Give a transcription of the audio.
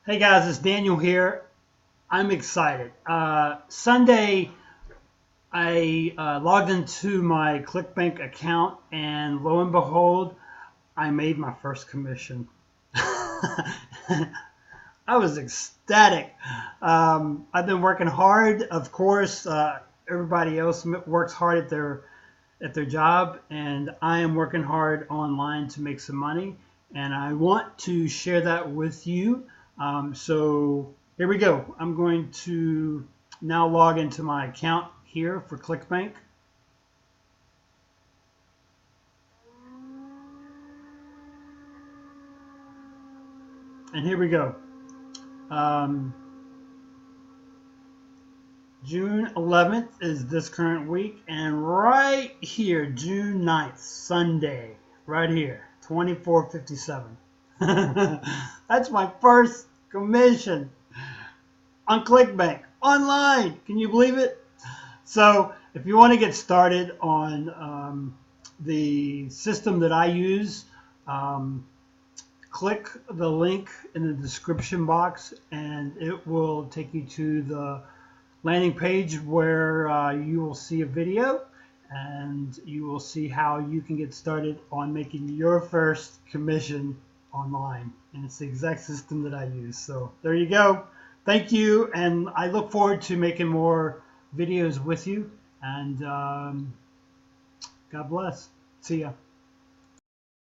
Hey guys, it's Daniel here. I'm excited. Sunday, I logged into my Clickbank account, and lo and behold, I made my first commission. I was ecstatic. I've been working hard. Of course, everybody else works hard at their job, and I am working hard online to make some money, and I want to share that with you. So here we go. I'm going to now log into my account here for Clickbank. And here we go. June 11th is this current week, and right here, June 9th, Sunday, right here, 24:57. That's my first commission on Clickbank online. Can you believe it? So if you want to get started on the system that I use, click the link in the description box, and it will take you to the landing page where you will see a video, and you will see how you can get started on making your first commission online. And it's the exact system that I use. So there you go. Thank you, and I look forward to making more videos with you, and God bless. See ya.